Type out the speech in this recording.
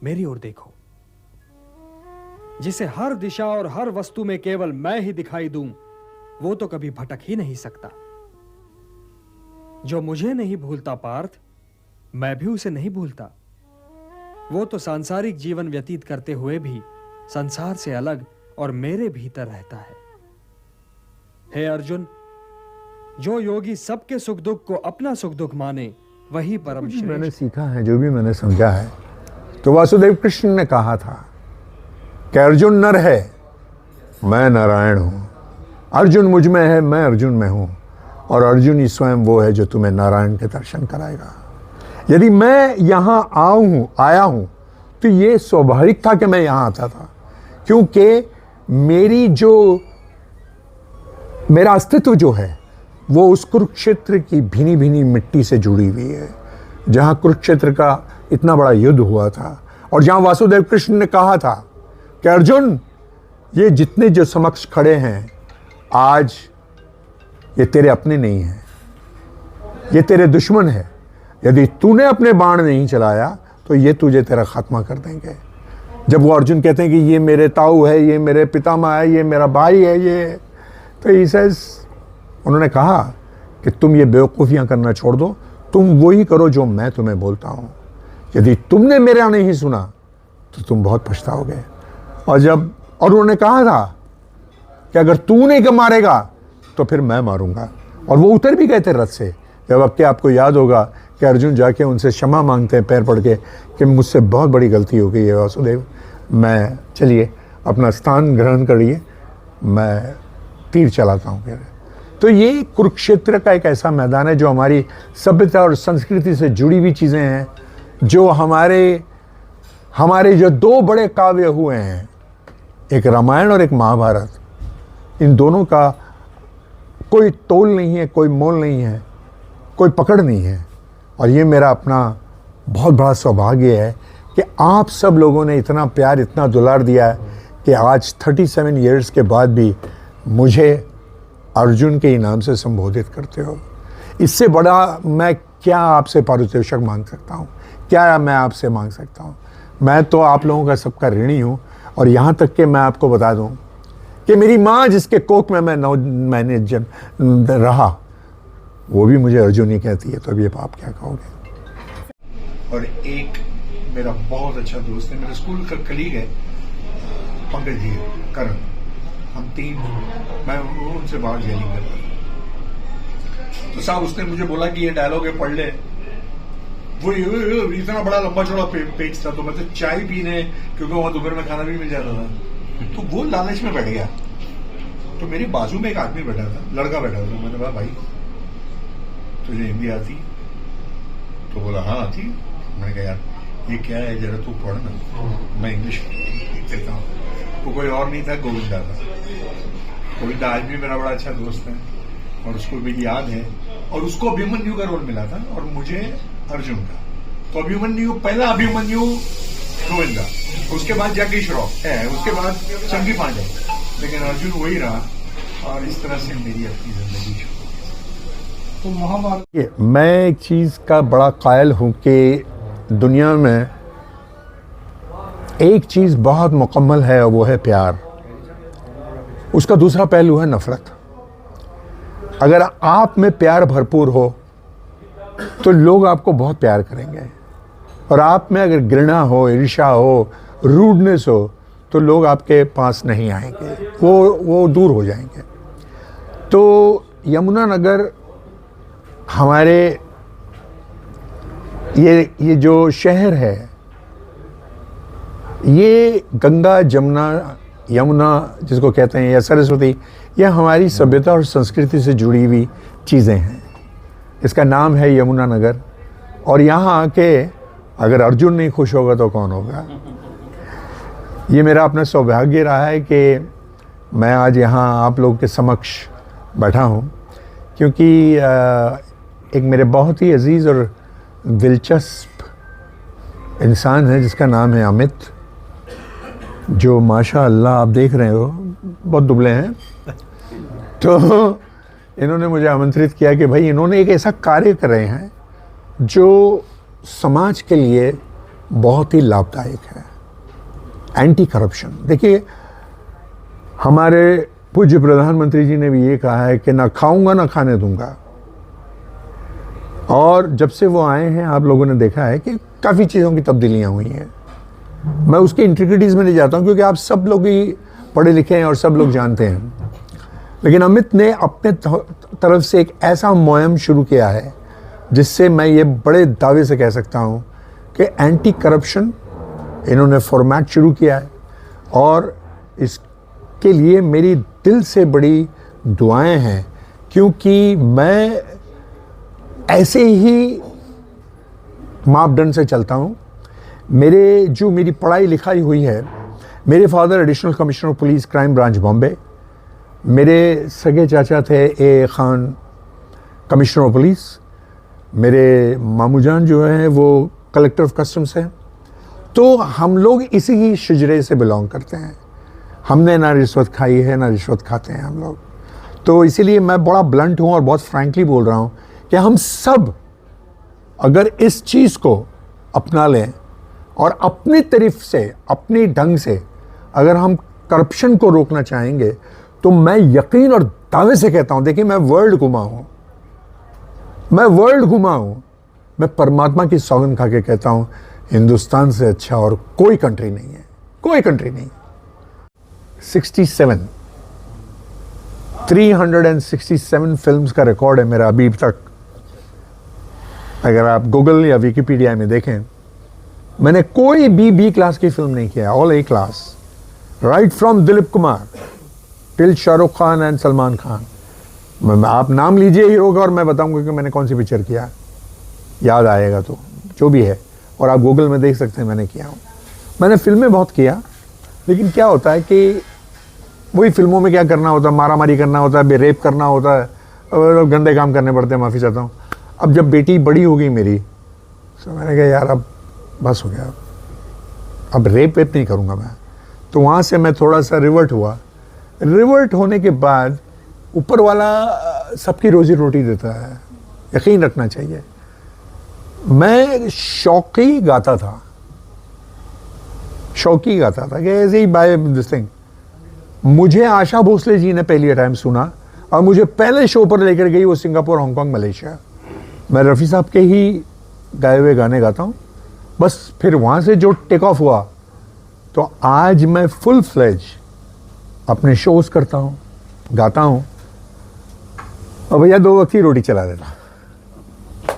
मेरी ओर देखो। जिसे हर दिशा और हर वस्तु में केवल मैं ही दिखाई दूं, वो तो कभी भटक ही नहीं सकता। जो मुझे नहीं भूलता पार्थ, मैं भी उसे नहीं भूलता। वो तो सांसारिक जीवन व्यतीत करते हुए भी संसार से अलग और मेरे भीतर रहता है। हे अर्जुन, जो योगी सबके सुख दुख को अपना सुख दुख माने, वही परम श्रेष्ठ। मैंने सीखा है, जो भी मैंने समझा है, तो वासुदेव कृष्ण ने कहा था कि अर्जुन नर है, मैं नारायण हूं। अर्जुन मुझ में है, मैं अर्जुन में हूं। और अर्जुन ही स्वयं वो है जो तुम्हें नारायण के दर्शन कराएगा। यदि मैं यहां आया हूं तो ये स्वाभाविक था कि मैं यहां आता था, क्योंकि मेरा अस्तित्व जो है वो उस कुरुक्षेत्र की भीनी भीनी मिट्टी से जुड़ी हुई है, जहां कुरुक्षेत्र का इतना बड़ा युद्ध हुआ था, और जहां वासुदेव कृष्ण ने कहा था कि अर्जुन, ये जितने जो समक्ष खड़े हैं आज, ये तेरे अपने नहीं हैं, ये तेरे दुश्मन है। यदि तूने अपने बाण नहीं चलाया तो ये तुझे तेरा खात्मा कर देंगे। जब वो अर्जुन कहते हैं कि ये मेरे ताऊ है, ये मेरे पितामह है, ये मेरा भाई है, ये तो उन्होंने कहा कि तुम ये बेवकूफ़ियाँ करना छोड़ दो, तुम वही करो जो मैं तुम्हें बोलता हूँ। यदि तुमने मेरा नहीं सुना तो तुम बहुत पछताओगे। और उन्होंने कहा था कि अगर तू नहीं मारेगा तो फिर मैं मारूंगा। और वो उतर भी गए थे रथ से। जब आपको याद होगा कि अर्जुन जाके उनसे क्षमा मांगते हैं पैर पड़ के कि मुझसे बहुत बड़ी गलती हो गई है वासुदेव, मैं चलिए अपना स्थान ग्रहण करिए, मैं तीर चलाता हूँ फिर। तो ये कुरुक्षेत्र का एक ऐसा मैदान है जो हमारी सभ्यता और संस्कृति से जुड़ी हुई चीज़ें हैं, जो हमारे जो दो बड़े काव्य हुए हैं, एक रामायण और एक महाभारत, इन दोनों का कोई तोल नहीं है, कोई मोल नहीं है, कोई पकड़ नहीं है। और ये मेरा अपना बहुत बड़ा सौभाग्य है कि आप सब लोगों ने इतना प्यार, इतना दुलार दिया है कि आज 37 ईयर्स के बाद भी मुझे अर्जुन के इनाम से संबोधित करते हो। इससे बड़ा मैं क्या आपसे पारितोषिक मांग सकता हूँ, क्या मैं आपसे मांग सकता हूँ। मैं तो आप लोगों का सबका ऋणी हूँ। और यहाँ तक कि मैं आपको बता दूँ कि मेरी माँ जिसके कोख में मैं 9 महीने रहा, वो भी मुझे अर्जुन ही कहती है। तो अब ये आप क्या कहोगे। और एक मेरा बहुत अच्छा दोस्त है, मेरे स्कूल का कलीग है, पंकज जी करण, हम 3, मैं उनसे बाहर जेलिंग करता था। तो साहब उसने मुझे बोला कि ये डायलॉग है, पढ़ ले। वो इतना बड़ा लंबा चौड़ा पेज था, तो मतलब चाय पीने, क्योंकि वहां दोपहर में खाना भी मिल जाता था, तो वो लालच में बैठ गया। तो मेरे बाजू में एक आदमी बैठा था, लड़का बैठा था। मैंने कहा भाई तुझे हिंदी आती? तो बोला हाँ आती। मैंने कहा यार ये क्या है, जरा तू पढ़ ना, मैं इंग्लिश कहता हूँ। वो कोई और नहीं था, गोविंदा था। गोविंदा आज भी मेरा बड़ा अच्छा दोस्त है और उसको भी याद है। और उसको अभिमन्यु का रोल मिला था और मुझे अर्जुन का। तो अभिमन्यु, पहला अभिमन्यु गोविंदा, उसके बाद जगदीश श्रॉफ है, उसके बाद चंकी पांडे, लेकिन अर्जुन वही रहा। और इस तरह से मेरी अपनी जिंदगी शुरू। तो महाभारत, मैं एक चीज का बड़ा कायल हूं कि दुनिया में एक चीज बहुत मुकम्मल है और वो है प्यार। उसका दूसरा पहलू है नफरत। अगर आप में प्यार भरपूर हो तो लोग आपको बहुत प्यार करेंगे, और आप में अगर घृणा हो, ईर्ष्या हो, रूडनेस हो, तो लोग आपके पास नहीं आएंगे, वो दूर हो जाएंगे। तो यमुनानगर हमारे ये जो शहर है, ये गंगा, जमुना, यमुना जिसको कहते हैं, या सरस्वती, यह हमारी सभ्यता और संस्कृति से जुड़ी हुई चीज़ें हैं। इसका नाम है यमुनानगर। और यहाँ आके अगर अर्जुन नहीं खुश होगा तो कौन होगा। ये मेरा अपना सौभाग्य रहा है कि मैं आज यहाँ आप लोगों के समक्ष बैठा हूँ, क्योंकि एक मेरे बहुत ही अजीज़ और दिलचस्प इंसान है जिसका नाम है अमित, जो माशाअल्लाह आप देख रहे हो बहुत दुबले हैं। तो इन्होंने मुझे आमंत्रित किया कि भाई इन्होंने एक ऐसा कार्य कर रहे हैं जो समाज के लिए बहुत ही लाभदायक है। एंटी करप्शन, देखिए हमारे पूज्य प्रधानमंत्री जी ने भी ये कहा है कि ना खाऊंगा ना खाने दूंगा, और जब से वो आए हैं आप लोगों ने देखा है कि काफ़ी चीज़ों की तब्दीलियां हुई हैं। मैं उसके इंट्रिकेटीज़ में नहीं जाता हूं क्योंकि आप सब लोग ही पढ़े लिखे हैं और सब लोग जानते हैं, लेकिन अमित ने अपने तरफ से एक ऐसा मुहिम शुरू किया है जिससे मैं ये बड़े दावे से कह सकता हूँ कि एंटी करप्शन इन्होंने फॉर्मेट शुरू किया है, और इसके लिए मेरी दिल से बड़ी दुआएं हैं, क्योंकि मैं ऐसे ही मापदंड से चलता हूँ। मेरी पढ़ाई लिखाई हुई है, मेरे father additional commissioner of police crime branch Bombay, मेरे सगे चाचा थे ए खान कमिश्नर ऑफ पुलिस, मेरे मामू जान जो हैं वो कलेक्टर ऑफ कस्टम्स हैं। तो हम लोग इसी ही शजरे से बिलोंग करते हैं। हमने ना रिश्वत खाई है ना रिश्वत खाते हैं हम लोग। तो इसीलिए मैं बड़ा ब्लंट हूँ और बहुत फ्रैंकली बोल रहा हूँ कि हम सब अगर इस चीज़ को अपना लें और अपनी तरफ से अपनी ढंग से अगर हम करप्शन को रोकना चाहेंगे, तो मैं यकीन और दावे से कहता हूँ, देखिए मैं वर्ल्ड घुमा हूँ, मैं परमात्मा की सौगंध खा के कहता हूँ, हिंदुस्तान से अच्छा और कोई कंट्री नहीं है, कोई कंट्री नहीं। 367 फिल्म्स का रिकॉर्ड है मेरा अभी तक। अगर आप गूगल या विकिपीडिया में देखें, मैंने कोई भी बी क्लास की फिल्म नहीं किया, all A class, right from Dilip Kumar till Shahrukh Khan and Salman Khan. आप नाम लीजिए हीरो का और मैं बताऊंगा कि मैंने कौन सी पिक्चर किया, याद आएगा तो, जो भी है, और आप गूगल में देख सकते हैं मैंने किया हूँ। मैंने फिल्में बहुत किया, लेकिन क्या होता है कि वही फिल्मों में क्या करना होता है, मारा मारी करना होता है, रेप करना होता है, और गंदे काम करने पड़ते हैं, माफ़ी चाहता हूँ। अब जब बेटी बड़ी हो गई मेरी, तो मैंने कहा यार अब बस हो गया, अब रेप वेप नहीं करूँगा मैं। तो वहाँ से मैं थोड़ा सा रिवर्ट हुआ। रिवर्ट होने के बाद ऊपर वाला सबकी रोजी रोटी देता है, यकीन रखना चाहिए। मैं शौकी गाता था कि ऐसे ही बाय दिस थिंग। मुझे आशा भोसले जी ने पहली टाइम सुना और मुझे पहले शो पर लेकर गई, वो सिंगापुर, हांगकांग, मलेशिया। मैं रफ़ी साहब के ही गाए हुए गाने गाता हूँ बस। फिर वहाँ से जो टेक ऑफ हुआ, तो आज मैं फुल फ्लेज अपने शोज़ करता हूँ, गाता हूँ, और भैया 2 वक्त की रोटी चला देता।